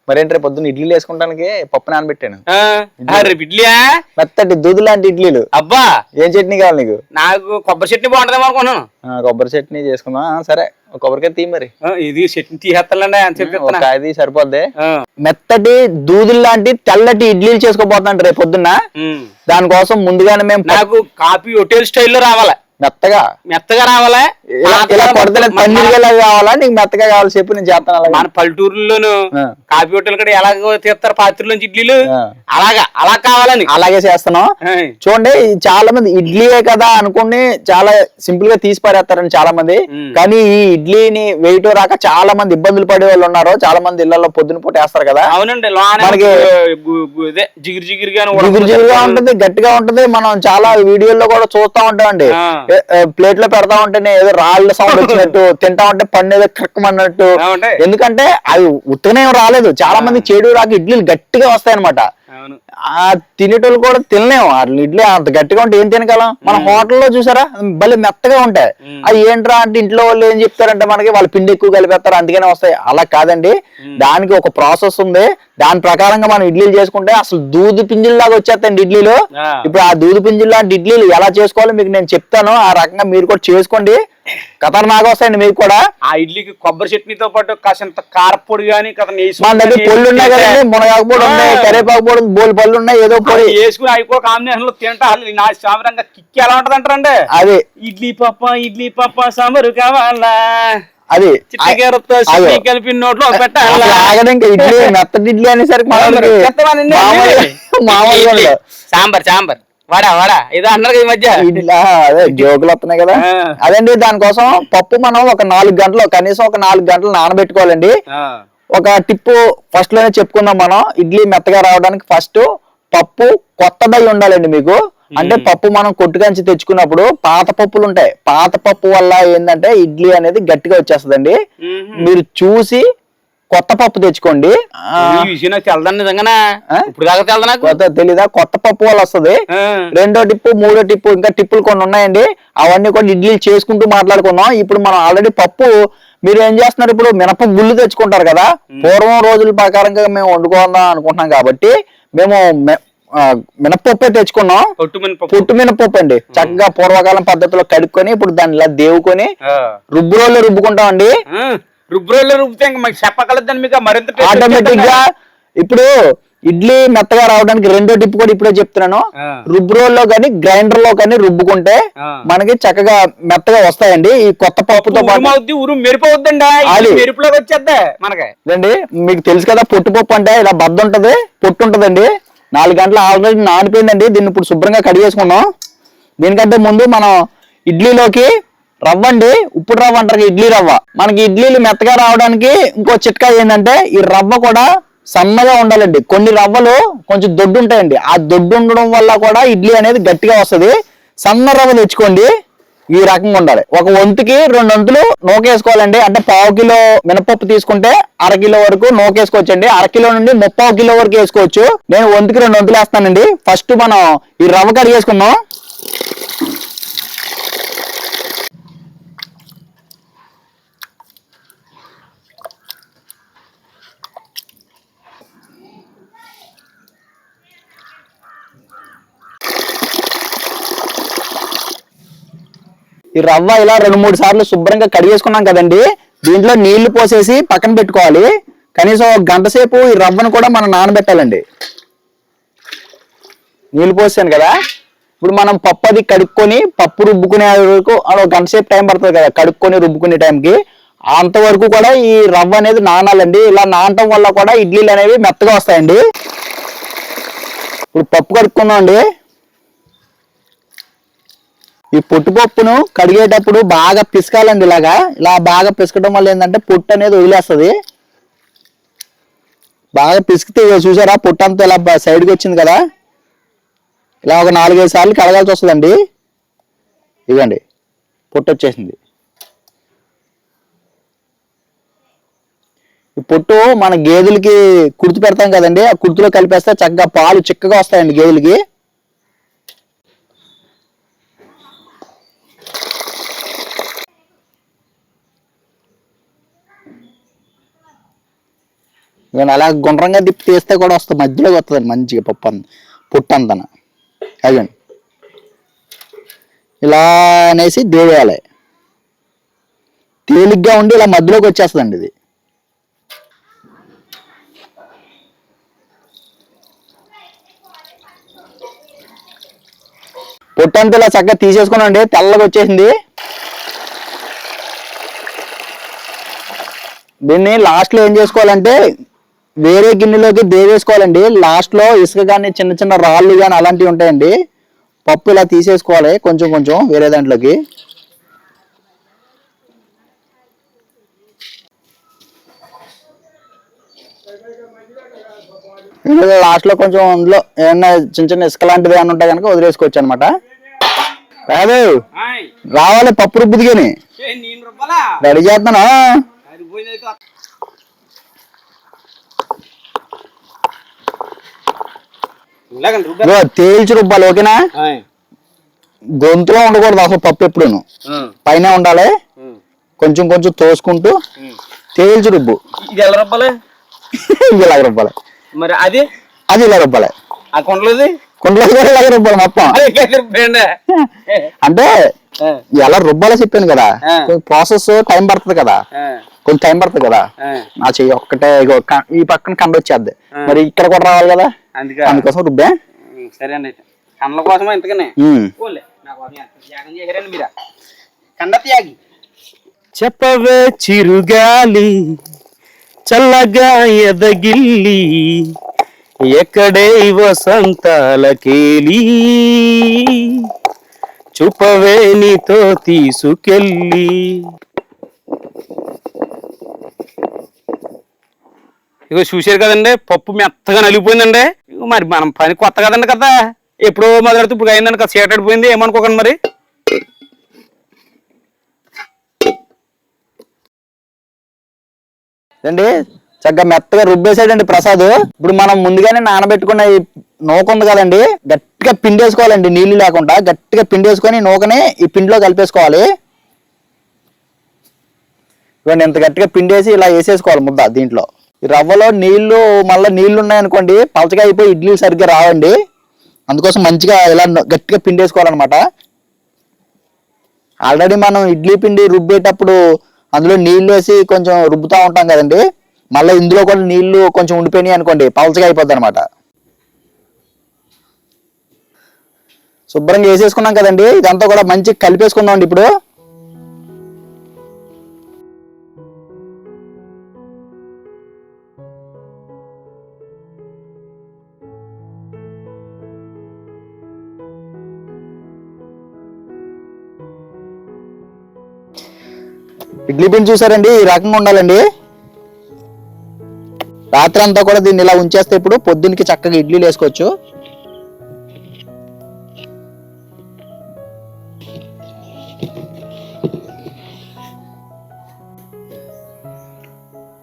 మరేంటి రేపు పొద్దున్న ఇడ్లీలు వేసుకుంటానికి పప్పు నానబెట్టాను. రేపు ఇడ్లీయా? మెత్తటి దూదు లాంటి ఇడ్లీలు. అబ్బా, ఏం చట్నీ కావాలి నీకు? నాకు కొబ్బరి చట్నీ బాగుంటదేమో అనుకున్నాను. కొబ్బరి చట్నీ చేసుకుందాం. సరే కొబ్బరికాయ తీ మరి. ఇది చట్నీ తీసేస్తానండి అని చెప్పి అది సరిపోద్ది. మెత్తటి దూదులు లాంటి తెల్లటి ఇడ్లీలు చేసుకోబోతున్నాం రేపు పొద్దున్న. దానికోసం ముందుగానే మేము నాకు కాఫీ హోటల్ స్టైల్లో రావాలి, మెత్తగా రావాలా? కావాలా నీకు మెత్తగా కావాలి చెప్పు, నేను చేస్తాను. మన పల్లెటూరులోను కాఫీ హోటల్ కూడా ఎలాగో తీస్తారు పాత్రలోంచి ఇడ్లీలు, అలా కావాలని అలాగే చేస్తున్నాం. చూడండి, చాలా మంది ఇడ్లీయే కదా అనుకుని చాలా సింపుల్ గా తీసి పారేస్తారని చాలా మంది. కానీ ఈ ఇడ్లీని వెయిట్ రాక చాలా మంది ఇబ్బందులు పడే వాళ్ళు ఉన్నారు. చాలా మంది ఇళ్లలో పొద్దున పూట వేస్తారు కదా. అవునండి, మనకి జిగిరిగా ఉంటుంది, గట్టిగా ఉంటుంది. మనం చాలా వీడియోల్లో కూడా చూస్తా ఉంటామండి. ప్లేట్ లో పెడతా ఉంటేనే ఏదో రాళ్ళ సౌండ్ వచ్చినట్టు, తింటా ఉంటే పన్ను ఏదో క్రక్కమన్నట్టు. ఎందుకంటే అవి ఉత్తనే రాలేదు. చాలా మంది చెడు రాక ఇడ్లీలు గట్టిగా వస్తాయి అనమాట. ఆ తినేటోళ్ళు కూడా తినలేము. ఇడ్లీ అంత గట్టిగా ఉంటే ఏం తినగలం? మన హోటల్లో చూసారా భలే మెత్తగా ఉంటాయి. అది ఏంట్రా అంటే ఇంట్లో వాళ్ళు ఏం చెప్తారంటే మనకి వాళ్ళు పిండి ఎక్కువ కలిపేస్తారు అందుకనే వస్తాయి. అలా కాదండి, దానికి ఒక ప్రాసెస్ ఉంది. దాని ప్రకారంగా మనం ఇడ్లీలు చేసుకుంటే అసలు దూది పింజిల్లాగా వచ్చేస్తాయండి ఇడ్లీలు. ఇప్పుడు ఆ దూది పింజిల్ లాంటి ఇడ్లీలు ఎలా చేసుకోవాలో మీకు నేను చెప్తాను. ఆ రకంగా మీరు కూడా చేసుకోండి, ఖతర్నాక్ వస్తాయండి మీకు కూడా. ఆ ఇడ్లీకి కొబ్బరి చట్నీతో పాటు కాసింత కారపొడి కానీ మన దగ్గర పొళ్ళు ఉన్నాయి కదండి, మునగాకు పొడి ఉన్నాయి, కరివేపాకు పొడి, బోల్ పళ్ళు ఉన్నాయి, ఏదో పొడి వేసుకుని అవి కూడా కాంబినేషన్ లో తింటా నా సామరంగా కిక్కి ఎలా ఉంటది అంటారండి. అది ఇడ్లీ పప్ప సాంబారు కావాలా, అది కలిపి నోట్లో పెట్టాలి. ఇడ్లీ మెత్తటి ఇడ్లీ అనేసరికి మామూలుగా సాంబార్ వాడా ఏదో అన్నారు ఈ మధ్య అదే జోకులు వస్తున్నాయి కదా. అదండి, దానికోసం పప్పు మనం ఒక 4 గంటలు, కనీసం ఒక 4 గంటలు నానబెట్టుకోవాలండి. ఒక టిప్పు ఫస్ట్ లోనే చెప్పుకుందాం. మనం ఇడ్లీ మెత్తగా రావడానికి ఫస్ట్ పప్పు కొత్తదై ఉండాలండి మీకు. అంటే పప్పు మనం కొట్టుకంచి తెచ్చుకున్నప్పుడు పాత పప్పులు ఉంటాయి. పాత పప్పు వల్ల ఏంటంటే ఇడ్లీ అనేది గట్టిగా వచ్చేస్తుందండి. మీరు చూసి కొత్త పప్పు తెచ్చుకోండి. తెలీదా? కొత్త పప్పు వల్ల వస్తుంది. 2వ టిప్పు, 3వ టిప్పు, ఇంకా టిప్పులు కొన్ని ఉన్నాయండి. అవన్నీ కూడా ఇడ్లీలు చేసుకుంటూ మాట్లాడుకుందాం. ఇప్పుడు మనం ఆల్రెడీ పప్పు, మీరు ఏం చేస్తున్నారు, ఇప్పుడు మినప గుళ్ళు తెచ్చుకుంటారు కదా. పూర్వం రోజుల ప్రకారంగా మేము వండుకుందాం అనుకుంటున్నాం కాబట్టి మేము మినపప్పే తెచ్చుకున్నాం. పొట్టు మినపప్పు అండి. చక్కగా పూర్వకాలం పద్ధతిలో కడుక్కొని ఇప్పుడు దాన్ని ఇలా దేవుకొని రుబ్బురోల్లో రుబ్బుకుంటాం అండి. రుబ్బురోల్లో రుబ్బితే మాకు చెప్పగలదని మీకు మరింత ఆటోమేటిక్ గా. ఇప్పుడు ఇడ్లీ మెత్తగా రావడానికి 2వ టిప్ కూడా ఇప్పుడే చెప్తున్నాను. రుబ్బురోల్లో కానీ గ్రైండర్ లో కానీ రుబ్బుకుంటే మనకి చక్కగా మెత్తగా వస్తాయండి. ఈ కొత్త పప్పుతో మెరుపులోకి వచ్చేద్దా మనకి. మీకు తెలుసు కదా, పొట్టు పప్పు అంటే ఇలా బద్ద ఉంటది, పొట్టు ఉంటదండి. 4 గంటలు ఆల్రెడీ నానిపోయిందండి. దీన్ని ఇప్పుడు శుభ్రంగా కడిగేసుకున్నాం. దీనికంటే ముందు మనం ఇడ్లీలోకి రవ్వ అండి, ఉప్పుడు రవ్వ అంటారు, ఇడ్లీ రవ్వ. మనకి ఇడ్లీలు మెత్తగా రావడానికి ఇంకో చిట్కా ఏంటంటే ఈ రవ్వ కూడా సన్నగా ఉండాలండి. కొన్ని రవ్వలు కొంచెం దొడ్డు ఉంటాయండి. ఆ దొడ్డు ఉండడం వల్ల కూడా ఇడ్లీ అనేది గట్టిగా వస్తుంది. సన్న రవ్వ తెచ్చుకోండి, ఈ రకంగా ఉండాలి. ఒక వంతుకి 2 వంతులు నూకేసుకోవాలండి. అంటే 1/2 కిలో మినపప్పు తీసుకుంటే 1/2 కిలో వరకు నూకేసుకోవచ్చండి. 1/2 కిలో నుండి 3/4 కిలో వరకు వేసుకోవచ్చు. నేను వంతుకి 2 వంతులు వేస్తానండి. ఫస్ట్ మనం ఈ రవ్వ కడిగేసుకుందాం. ఈ రవ్వ ఇలా 2-3 సార్లు శుభ్రంగా కడిగేసుకున్నాం కదండి. దీంట్లో నీళ్లు పోసేసి పక్కన పెట్టుకోవాలి. కనీసం 1 గంట సేపు ఈ రవ్వను కూడా మనం నానబెట్టాలండి. నీళ్లు పోసాను కదా. ఇప్పుడు మనం పప్పు అది కడుక్కొని పప్పు రుబ్బుకునే వరకు 1 గంట సేపు టైం పడుతుంది కదా కడుక్కొని రుబ్బుకునే టైంకి. అంతవరకు కూడా ఈ రవ్వ అనేది నానాలండి. ఇలా నానటం వల్ల కూడా ఇడ్లీలు అనేవి మెత్తగా వస్తాయండి. ఇప్పుడు పప్పు కడుక్కుందాం అండి. ఈ పొట్టుపప్పును కడిగేటప్పుడు బాగా పిసకాలండి. ఇలా బాగా పిసకడం వల్ల ఏంటంటే పొట్టు అనేది వదిలేస్తుంది. బాగా పిసికితే చూసారా, పొట్టు అంతా ఇలా సైడ్కి వచ్చింది కదా. ఇలా ఒక 4-5 సార్లు కడగాల్సి వస్తుందండి. ఇవ్వండి, పొట్టు వచ్చేసింది. ఈ పొట్టు మన గేదెలకి కుర్తి పెడతాం కదండి, ఆ కుర్తిలో కలిపేస్తే చక్కగా పాలు చిక్కగా వస్తాయండి గేదెలకి. ఇవన్నీ అలా గుండ్రంగా తిప్పి తీస్తే కూడా వస్తుంది, మధ్యలోకి వస్తుంది మంచిగా పప్పు పుట్టు అంతన. అదండి ఇలా అనేసి దేవేయాలి, తేలిగ్గా ఉండి ఇలా మధ్యలోకి వచ్చేస్తుందండి ఇది. పొట్టంతా ఇలా చక్కగా తీసేసుకున్నాండి, తెల్లగా వచ్చేసింది. దీన్ని లాస్ట్లో ఏం చేసుకోవాలంటే వేరే గిన్నెలోకి దేవేసుకోవాలండి. లాస్ట్లో ఇసుక కానీ చిన్న చిన్న రాళ్ళు కానీ అలాంటివి ఉంటాయండి. పప్పు ఇలా తీసేసుకోవాలి కొంచెం కొంచెం వేరే దాంట్లోకి. లాస్ట్లో కొంచెం అందులో ఏమన్నా చిన్న చిన్న ఇసుక లాంటిది ఏమన్నా ఉంటాయి కనుక వదిలేసుకోవచ్చు అనమాట. కాదు రావాలి పప్పు రుబ్బుది కానీ రెడీ చేస్తున్నాను. తేల్చి రుబ్బాలి, ఓకేనా? గొంతులో ఉండకూడదు అసలు పప్పు, ఎప్పుడును పైన ఉండాలి. కొంచెం కొంచెం తోసుకుంటూ తేల్చి రుబ్బు. ఇది ఎలా రుబ్బాలి? ఇలా రుబ్బాలి. మరి అది అది ఇలా రుబ్బాలి. ఆ కుండలోది ఇలాగే రుబ్బాలి మొత్తం. అంటే ఎలా రుబ్బాలో చెప్పాను కదా, ప్రాసెస్ టైం పడుతుంది కదా, కొంచెం టైం పడుతుంది కదా. నా చెయ్యి ఒక్కటే ఈ పక్కన కండ వచ్చేద్ది, మరి ఇక్కడ కూడా రావాలి కదా, అందుకోసం రుబ్బా. సరే అండి, కండ్ల కోసమా ఇంతకనే కండ త్యాగి. చెప్పవే చిరుగాలి చల్లగా ఎదగిల్లి, ఎక్కడే వసంతాలకేలి, చూపవే నీతో తీసుకెళ్ళి. ఇగో చూసారు కదండి, పప్పు మెత్తగా నలిగిపోయిందండి. మరి మనం పని కొత్త కదండి కదా, ఎప్పుడో మొదలెడితే ఇప్పుడు అయిందండి కదా, చీటడిపోయింది ఏమనుకోకండి. మరి అండి చక్కగా మెత్తగా రుబ్బేసాడండి ప్రసాద్. ఇప్పుడు మనం ముందుగానే నానబెట్టుకున్న ఈ నూక ఉంది కదండి, గట్టిగా పిండేసుకోవాలండి, నీళ్లు లేకుండా గట్టిగా పిండేసుకొని నూకని ఈ పిండిలో కలిపేసుకోవాలి. ఇవన్నీ ఇంత గట్టిగా పిండేసి ఇలా వేసేసుకోవాలి ముద్ద. దీంట్లో ఈ రవ్వలో నీళ్లు మళ్ళీ నీళ్లు ఉన్నాయనుకోండి పలచగా అయిపోయి ఇడ్లీలు సరిగ్గా రావండి. అందుకోసం మంచిగా ఇలా గట్టిగా పిండేసుకోవాలన్నమాట. ఆల్రెడీ మనం ఇడ్లీ పిండి రుబ్బేటప్పుడు అందులో నీళ్లు వేసి కొంచెం రుబ్బుతూ ఉంటాం కదండి, మళ్ళీ ఇందులో కూడా నీళ్లు కొంచెం ఉండిపోయినాయి అనుకోండి పలచగా అయిపోద్ది అనమాట. శుభ్రంగా వేసేసుకున్నాం కదండి, ఇదంతా కూడా మంచిగా కలిపేసుకుందాం అండి. ఇప్పుడు ఇడ్లీ పిండి చూసారండి, ఈ రకంగా ఉండాలండి. రాత్రి అంతా కూడా దీన్ని ఇలా ఉంచేస్తే ఇప్పుడు పొద్దున్నకి చక్కగా ఇడ్లీలు వేసుకోవచ్చు.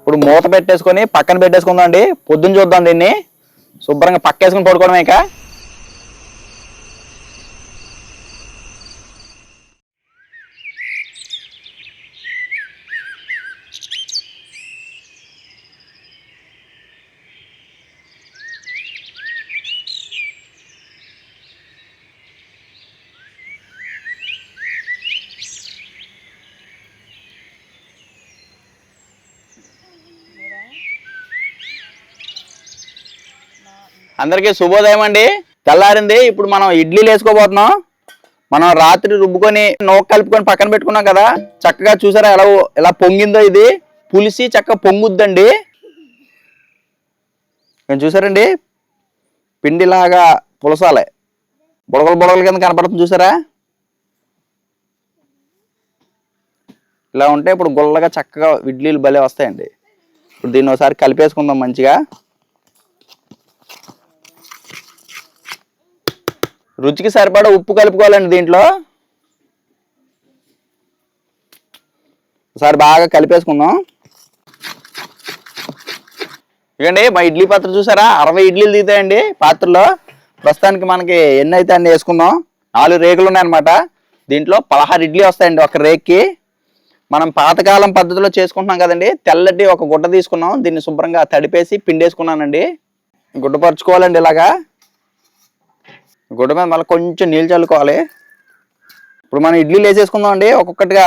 ఇప్పుడు మూత పెట్టేసుకొని పక్కన పెట్టేసుకుందాం అండి. పొద్దున్న చూద్దాం దీన్ని, శుభ్రంగా పక్కేసుకుని పడుకోవడమే. ఇక అందరికీ శుభోదయం అండి. తెల్లారింది, ఇప్పుడు మనం ఇడ్లీలు వేసుకోబోతున్నాం. మనం రాత్రి రుబ్బుకొని నూక కలుపుకొని పక్కన పెట్టుకున్నాం కదా, చక్కగా చూసారా ఎలా పొంగిందో. ఇది పులిసి చక్కగా పొంగుద్దండి. నేను చూసారండి, పిండిలాగా పులసాలి, బుడగలు బుడగల కింద కనపడుతుంది చూసారా. ఇలా ఉంటే ఇప్పుడు గుల్లగా చక్కగా ఇడ్లీలు భలే వస్తాయండి. ఇప్పుడు దీన్ని ఒకసారి కలిపేసుకుందాం మంచిగా. రుచికి సరిపడా ఉప్పు కలుపుకోవాలండి దీంట్లో. ఒకసారి బాగా కలిపేసుకుందాం. ఇవ్వండి మా ఇడ్లీ పాత్ర చూసారా, 60 ఇడ్లీలు దిగుతాయండి పాత్రలో. ప్రస్తుతానికి మనకి ఎన్ని అయితే అన్ని వేసుకుందాం. 4 రేకులు ఉన్నాయన్నమాట. దీంట్లో 16 ఇడ్లీ వస్తాయండి ఒక రేక్కి. మనం పాతకాలం పద్ధతిలో చేసుకుంటున్నాం కదండి. తెల్లటి ఒక గుడ్డ తీసుకున్నాం, దీన్ని శుభ్రంగా తడిపేసి పిండేసుకున్నానండి. గుడ్డ పరుచుకోవాలండి ఇలాగా. గుడ్డ మీద మళ్ళీ కొంచెం నీళ్ళు చల్లుకోవాలి. ఇప్పుడు మనం ఇడ్లీలు వేసేసుకుందాం అండి ఒక్కొక్కటిగా.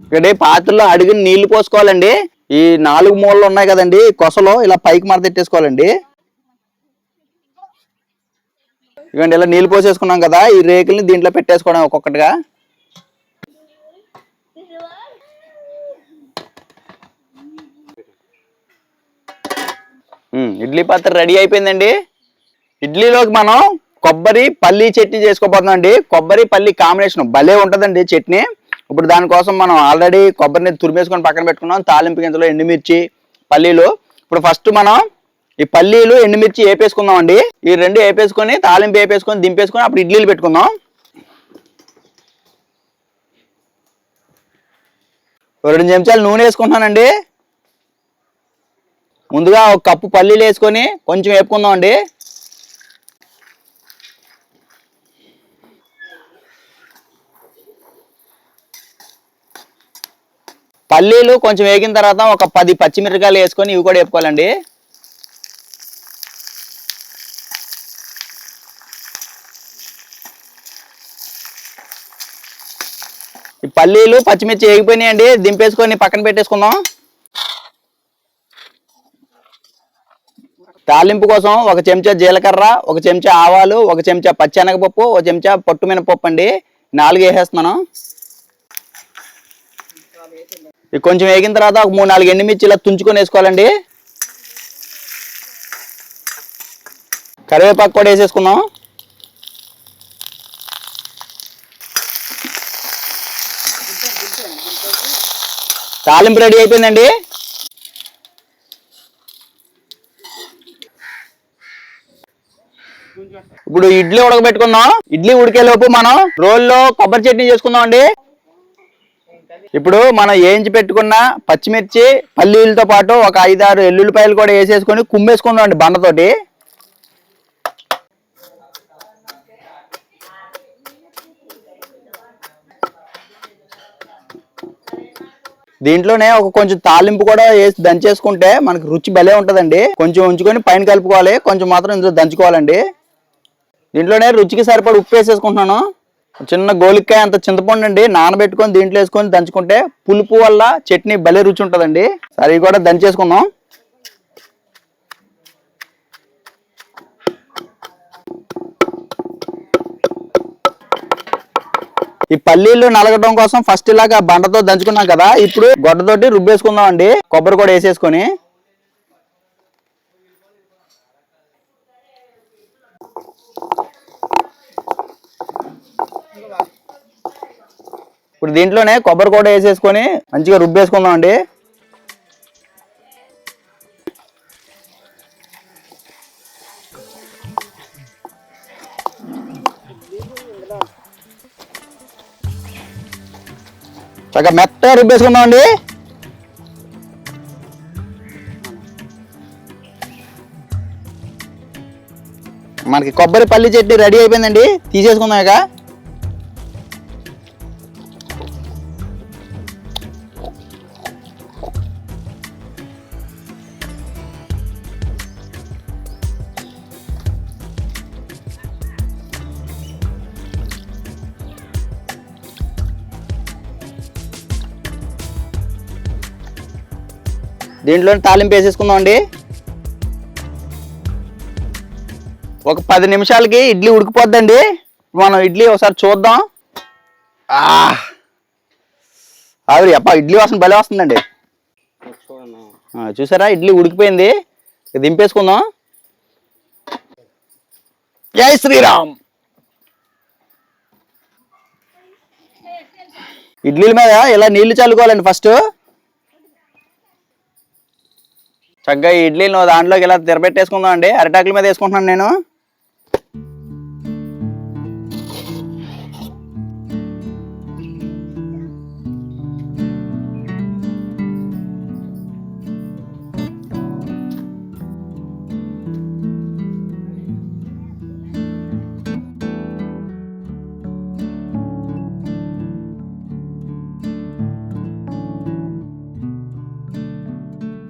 ఇక్కడ పాత్రలో అడిగిన నీళ్లు పోసుకోవాలండి. ఈ 4 మూలలు ఉన్నాయి కదండి కొసలో, ఇలా పైకి మరతెట్టేసుకోవాలండి. ఇవ్వండి ఇలా నీళ్ళు పోసేసుకున్నాం కదా, ఈ రేకుల్ని దీంట్లో పెట్టేసుకోవడం ఒక్కొక్కటిగా. ఇడ్లీ పాత్ర రెడీ అయిపోయిందండి. ఇడ్లీలోకి మనం కొబ్బరి పల్లి చట్నీ చేసుకోబోతున్నాం అండి. కొబ్బరి పల్లి కాంబినేషన్ భలే ఉంటుందండి చట్నీ. ఇప్పుడు దానికోసం మనం ఆల్రెడీ కొబ్బరిని తురిమేసుకొని పక్కన పెట్టుకున్నాం. తాలింపు గింజలు, ఎండుమిర్చి, పల్లీలు. ఇప్పుడు ఫస్ట్ మనం ఈ పల్లీలు, ఎండుమిర్చి వేపేసుకుందాం అండి. ఈ రెండు వేపేసుకొని తాలింపు వేపేసుకొని దింపేసుకొని అప్పుడు ఇడ్లీలు పెట్టుకుందాం. 2 చెంచాలు నూనె వేసుకుంటున్నానండి. ముందుగా 1 కప్పు పల్లీలు వేసుకొని కొంచెం వేపుకుందాం అండి. పల్లీలు కొంచెం వేగిన తర్వాత ఒక 10 పచ్చిమిరపకాయలు వేసుకొని ఇవి కూడా వేపుకోవాలండి. ఈ పల్లీలు పచ్చిమిర్చి వేగిపోయినాయండి, దింపేసుకొని పక్కన పెట్టేసుకుందాం. తాలింపు కోసం 1 చెంచా జీలకర్ర, 1 చెంచా ఆవాలు, 1 చెంచా పచ్చెనగపప్పు, 1 చెంచా పొట్టు మినపప్పు అండి. 4 వేసేస్తున్నాను. ఇది కొంచెం వేగిన తర్వాత ఒక 3-4 ఎండుమిర్చి ఇలా తుంచుకొని వేసుకోవాలండి. కరివేపాకు కూడా వేసేసుకుందాం. తాలింపు రెడీ అయిపోయిందండి. ఇప్పుడు ఇడ్లీ ఉడకబెట్టుకుందాం. ఇడ్లీ ఉడికేలోపు మనం రోల్లో కొబ్బరి చట్నీ చేసుకుందాం అండి. ఇప్పుడు మనం వేయించి పెట్టుకున్న పచ్చిమిర్చి, పల్లీలతో పాటు ఒక 5-6 ఎల్లుల్లిపాయలు కూడా వేసేసుకొని కుమ్మేసుకుందాం అండి బండతోటి. దీంట్లోనే ఒక కొంచెం తాలింపు కూడా వేసి దంచేసుకుంటే మనకి రుచి భలే ఉంటుందండి. కొంచెం ఉంచుకొని పైన కలుపుకోవాలి, కొంచెం మాత్రం ఇందులో దంచుకోవాలండి. దీంట్లోనే రుచికి సరిపడి ఉప్పు వేసేసుకుంటున్నాను. చిన్న గోలిక్కాయ అంత చింతపండు అండి నానబెట్టుకొని దీంట్లో వేసుకొని దంచుకుంటే పులుపు వల్ల చట్నీ భలే రుచి ఉంటుందండి. సరే కూడా దంచేసుకుందాం. ఈ పల్లీలు నలగడం కోసం ఫస్ట్ ఇలాగా బండతో దంచుకున్నాం కదా, ఇప్పుడు గొడ్డతోటి రుబ్బేసుకుందాం అండి. కొబ్బరి కూడా వేసేసుకొని ఇప్పుడు దీంట్లోనే కొబ్బరి కూడా వేసేసుకొని మంచిగా రుబ్బేసుకుందాం అండి. చక్కగా మెత్తగా రుబ్బేసుకుందాం అండి. మనకి కొబ్బరి పల్లి చట్నీ రెడీ అయిపోయిందండి. తీసేసుకుందాం ఇక. దీంట్లో తాలింపు వేసేసుకుందాం అండి. ఒక 10 నిమిషాలకి ఇడ్లీ ఉడికిపోద్దండి. మనం ఇడ్లీ ఒకసారి చూద్దాం. ఆవిరి అప్ప ఇడ్లీ వాసన భలే వస్తుందండి. చూసారా ఇడ్లీ ఉడికిపోయింది. దింపేసుకుందాం. జై శ్రీరామ్. ఇడ్లీల మీద ఇలా నీళ్లు చల్లుకోవాలండి ఫస్ట్. చక్కగా ఈ ఇడ్లీలు దాంట్లోకి ఇలా తిరబెట్టేసుకుందాం అండి. అరిటాకుల మీద వేసుకుంటున్నాను నేను.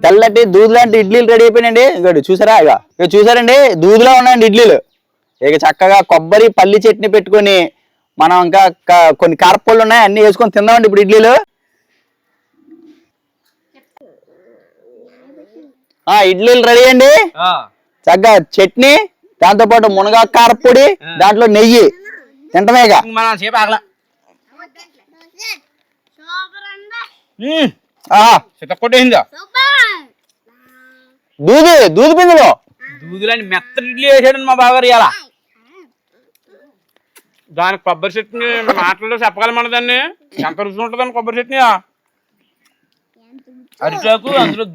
తెల్లటి దూది లాంటి ఇడ్లీలు రెడీ అయిపోయినండి. ఇంకోటి చూసారా, ఇక చూసారండి దూదిలో ఉన్నాయండి ఇడ్లీలు. ఇక చక్కగా కొబ్బరి పల్లి చట్నీ పెట్టుకొని మనం ఇంకా కొన్ని కారపళ్ళు ఉన్నాయి అన్ని వేసుకొని తిందామండి ఇప్పుడు ఇడ్లీలు. ఇడ్లీలు రెడీ అండి. చక్కగా చట్నీ, దాంతో పాటు మునగా కారపొడి, దాంట్లో నెయ్యి తింటమేగా. దూది పిండిలో దూదులని మెత్తటి ఇడ్లీ వేసాడండి మా బావగారు ఇలా. దానికి కొబ్బరి చట్నీ మాటల్లో చెప్పగలమన్న దాన్ని ఎంత రుచి ఉంటుందని. కొబ్బరి చట్నీ అరిచాకు అందులో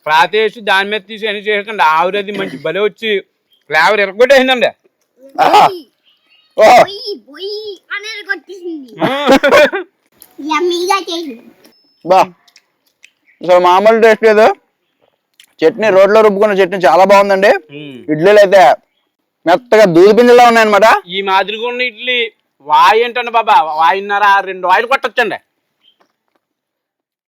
ప్రాతేసి దాని మీద తీసి అన్ని చేసేటండి. ఆవిరది మంచి బలి వచ్చి ఫ్లేవర్ ఎరగొట్టేసిందండి. సో మామూలు టేస్ట్ లేదు. చట్నీ రోడ్లో రుబ్బుకున్న చట్నీ చాలా బాగుందండి. ఇడ్లీలు అయితే మెత్తగా దూది పిండిలా ఉన్నాయన్నమాట. ఈ మాదిరిగా ఉన్న ఇడ్లీ వాయి ఏంటండి బాబా, వాయిన్నర 2 వాయిలు కొట్టొచ్చండి.